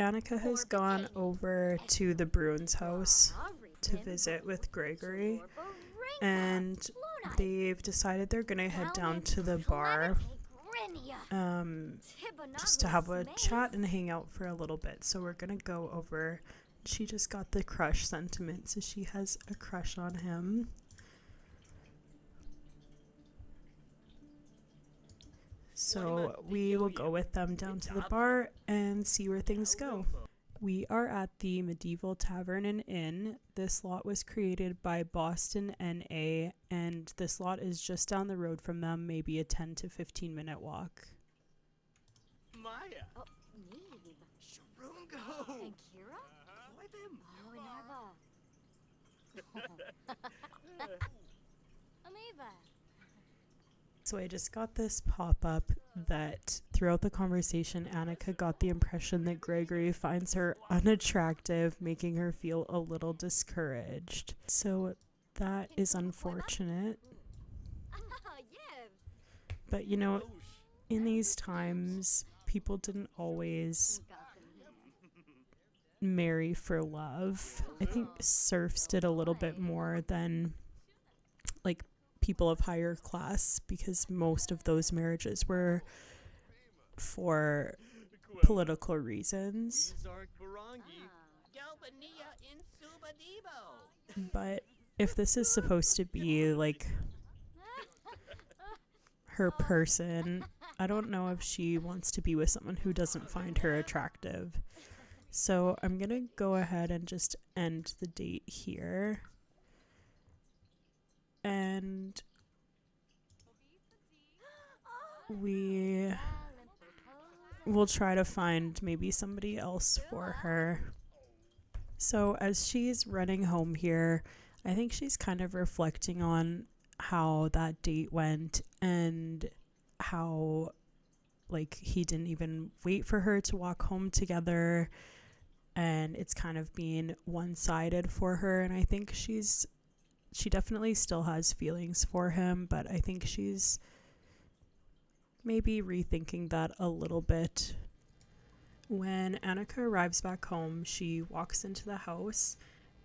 Anika has gone over to the Bruins house to visit with Gregory, and they've decided they're gonna head down to the bar just to have a chat and hang out for a little bit. So we're gonna go over. She just got the crush sentiment, so she has a crush on him. So we will go with them down to the bar and see where things go. We are at the Medieval Tavern and Inn. This lot was created by Boston NA, and this lot is just down the road from them, maybe a 10 to 15 minute walk. Maya. Oh, Neve. Shrungo. And Kira? Oh, Narva. Amiva. So I just got this pop-up that throughout the conversation, Anika got the impression that Gregory finds her unattractive, making her feel a little discouraged. So that is unfortunate. But you know, in these times, people didn't always marry for love. I think serfs did a little bit more than like people of higher class, because most of those marriages were for political reasons. But if this is supposed to be like her person, I don't know if she wants to be with someone who doesn't find her attractive. So I'm gonna go ahead and just end the date here. And we will try to find maybe somebody else for her. So as she's running home here, I think she's kind of reflecting on how that date went and how like he didn't even wait for her to walk home together, and it's kind of being one-sided for her. And I think she definitely still has feelings for him, but I think she's maybe rethinking that a little bit. When Anika arrives back home, she walks into the house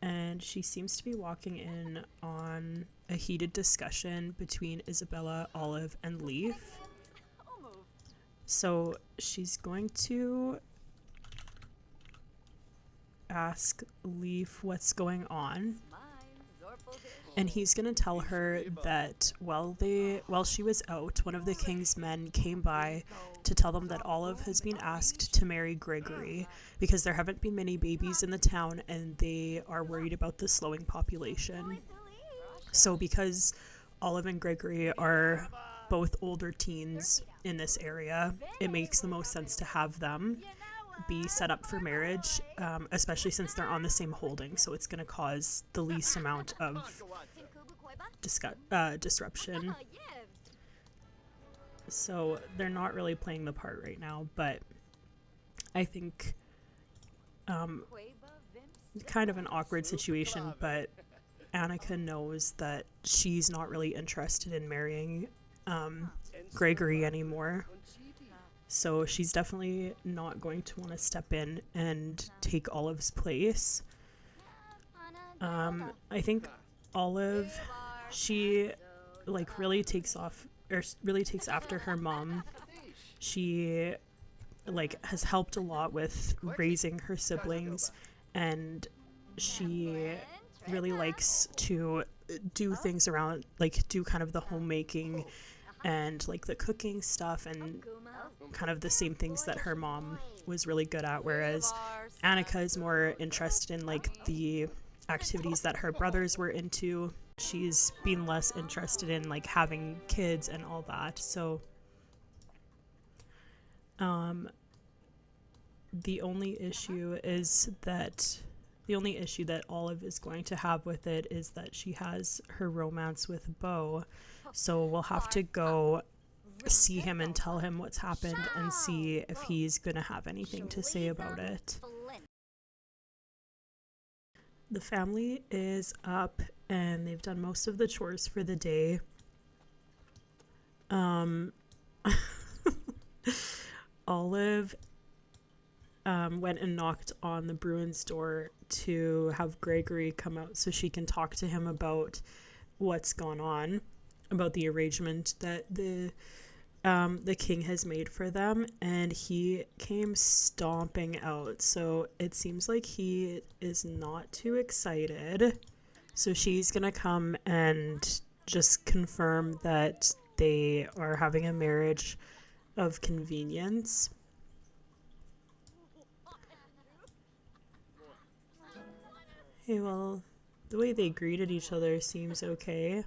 and she seems to be walking in on a heated discussion between Isabella, Olive, and Leaf. So she's going to ask Leaf what's going on, and he's going to tell her that while she was out, one of the king's men came by to tell them that Olive has been asked to marry Gregory because there haven't been many babies in the town and they are worried about the slowing population. So because Olive and Gregory are both older teens in this area, it makes the most sense to have them be set up for marriage, especially since they're on the same holding, so it's going to cause the least amount of disruption. So they're not really playing the part right now, but I think kind of an awkward situation, but Anika knows that she's not really interested in marrying Gregory anymore. So she's definitely not going to want to step in and take Olive's place. I think Olive, she like really takes after her mom. She like has helped a lot with raising her siblings, and she really likes to do things around, like do kind of the homemaking and like the cooking stuff and kind of the same things that her mom was really good at, whereas Anika is more interested in like the activities that her brothers were into. She's been less interested in like having kids and all that. So the only issue that Olive is going to have with it is that she has her romance with Beau. So we'll have to go see him and tell him what's happened and see if he's gonna have anything to say about it. The family is up and they've done most of the chores for the day. Olive went and knocked on the Bruins' door to have Gregory come out so she can talk to him about what's gone on, about the arrangement that the king has made for them, and he came stomping out. So it seems like he is not too excited. So she's gonna come and just confirm that they are having a marriage of convenience. Hey, well, the way they greeted each other seems okay.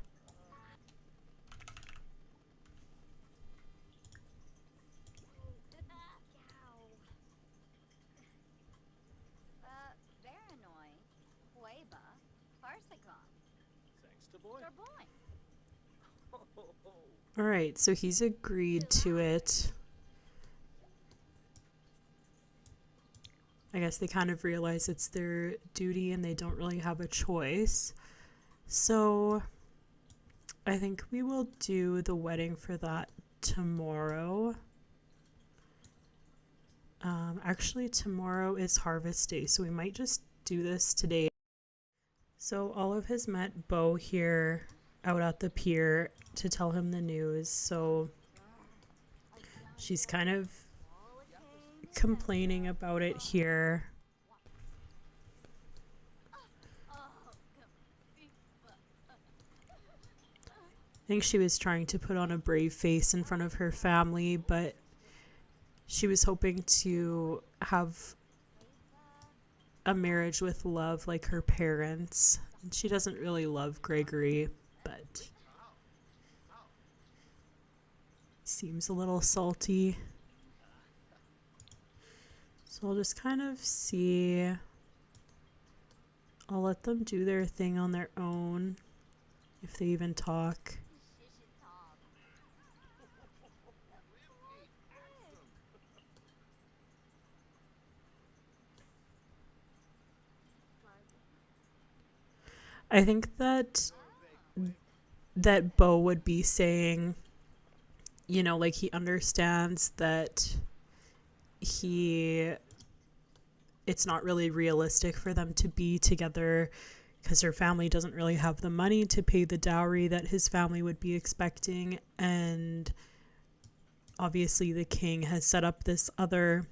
Alright, so he's agreed to it. I guess they kind of realize it's their duty and they don't really have a choice. So I think we will do the wedding for that tomorrow. Actually, tomorrow is harvest day, so we might just do this today. So Olive has met Beau here out at the pier to tell him the news. So she's kind of complaining about it here. I think she was trying to put on a brave face in front of her family, but she was hoping to have a marriage with love like her parents. She doesn't really love Gregory, but seems a little salty. So I'll just kind of see. I'll let them do their thing on their own, if they even talk. I think that Beau would be saying, you know, like he understands that it's not really realistic for them to be together because her family doesn't really have the money to pay the dowry that his family would be expecting, and obviously the king has set up this other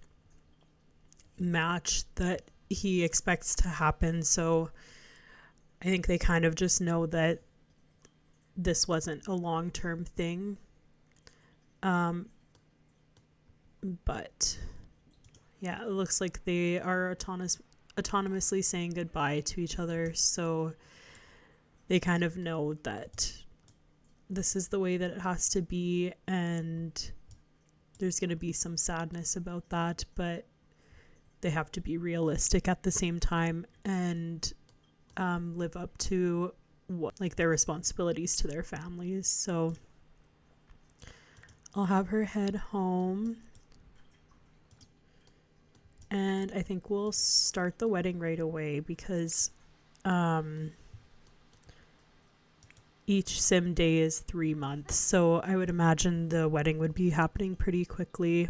match that he expects to happen. So I think they kind of just know that this wasn't a long-term thing. But yeah, it looks like they are autonomously saying goodbye to each other. So they kind of know that this is the way that it has to be, and there's going to be some sadness about that, but they have to be realistic at the same time and live up to their responsibilities to their families. So I'll have her head home, and I think we'll start the wedding right away because each sim day is 3 months, so I would imagine the wedding would be happening pretty quickly.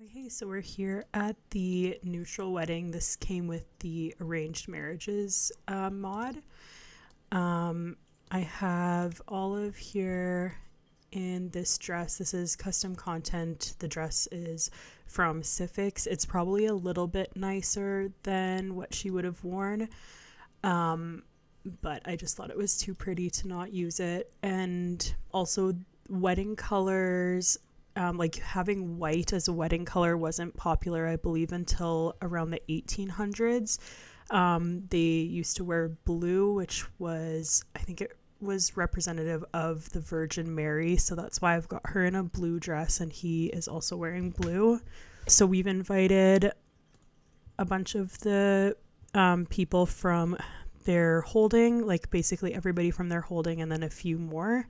Okay, so we're here at the neutral wedding. This came with the arranged marriages mod. I have Olive here in this dress. This is custom content. The dress is from Sifix. It's probably a little bit nicer than what she would have worn, but I just thought it was too pretty to not use it. And also wedding colors, like having white as a wedding color wasn't popular, I believe, until around the 1800s. They used to wear blue, which was, I think it was representative of the Virgin Mary, so that's why I've got her in a blue dress and he is also wearing blue. So we've invited a bunch of the people from their holding, like basically everybody from their holding, and then a few more,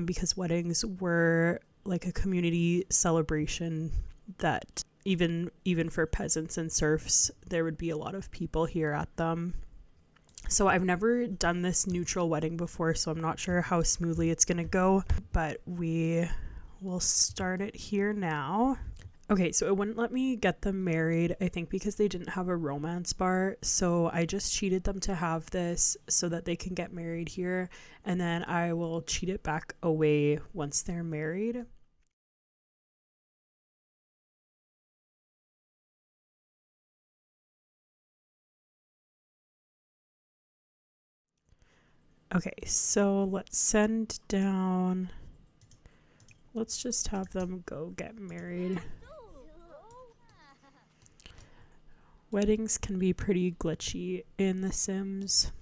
because weddings were like a community celebration that even for peasants and serfs, there would be a lot of people here at them. So I've never done this neutral wedding before, so I'm not sure how smoothly it's going to go, but we will start it here now. Okay, so it wouldn't let me get them married, I think because they didn't have a romance bar. So I just cheated them to have this so that they can get married here. And then I will cheat it back away once they're married. Okay, so let's send down. Let's just have them go get married. Weddings can be pretty glitchy in The Sims.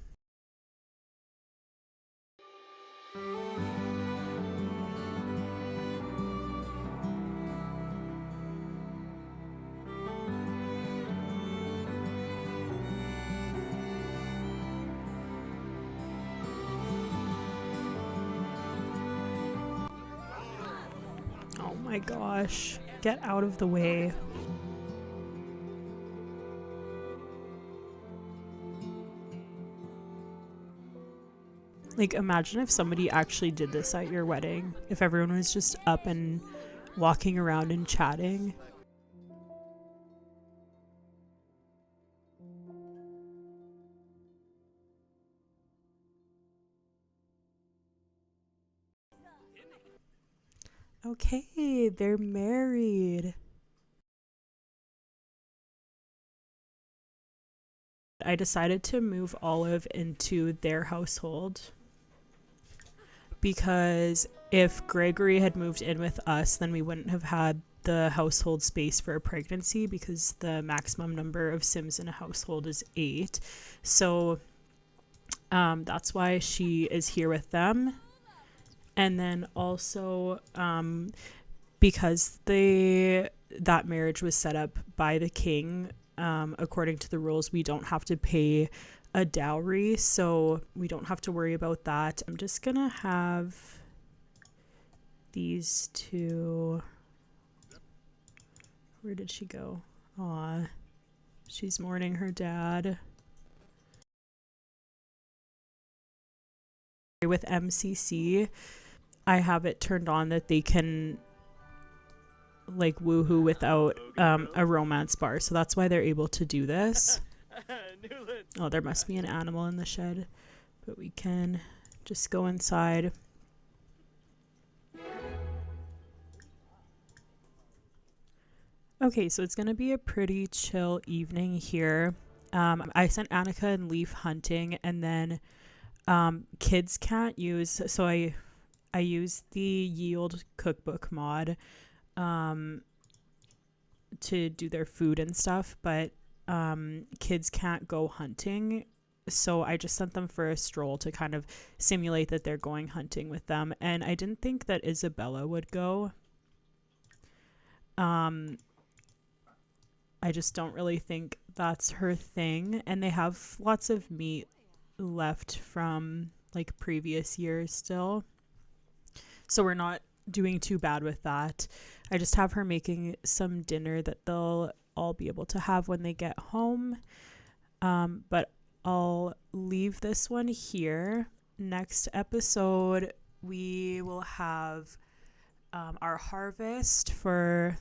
Oh my gosh, get out of the way. Like, imagine if somebody actually did this at your wedding. If everyone was just up and walking around and chatting. Okay, they're married. I decided to move Olive into their household because if Gregory had moved in with us, then we wouldn't have had the household space for a pregnancy because the maximum number of Sims in a household is 8. So that's why she is here with them. And then also because that marriage was set up by the king, according to the rules, we don't have to pay a dowry, so we don't have to worry about that. I'm just gonna have these two. Where did she go? Aw, she's mourning her dad. With MCC, I have it turned on that they can like woohoo without a romance bar, so that's why they're able to do this. Oh, there must be an animal in the shed, but we can just go inside. Okay, so it's gonna be a pretty chill evening here. I sent Anika and Leaf hunting, and then kids can't use, so I used the Yield cookbook mod to do their food and stuff, but kids can't go hunting, so I just sent them for a stroll to kind of simulate that they're going hunting with them. And I didn't think that Isabella would go. I just don't really think that's her thing, and they have lots of meat left from like previous years still, so we're not doing too bad with that. I just have her making some dinner that they'll all be able to have when they get home. But I'll leave this one here. Next episode, we will have our harvest for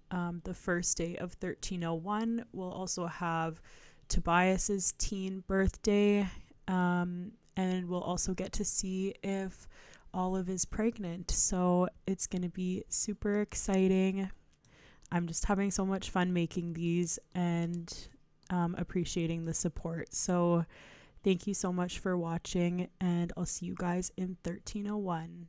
the first day of 1301. We'll also have Tobias's teen birthday, and we'll also get to see if Olive is pregnant. So it's going to be super exciting. I'm just having so much fun making these and appreciating the support. So thank you so much for watching, and I'll see you guys in 1301.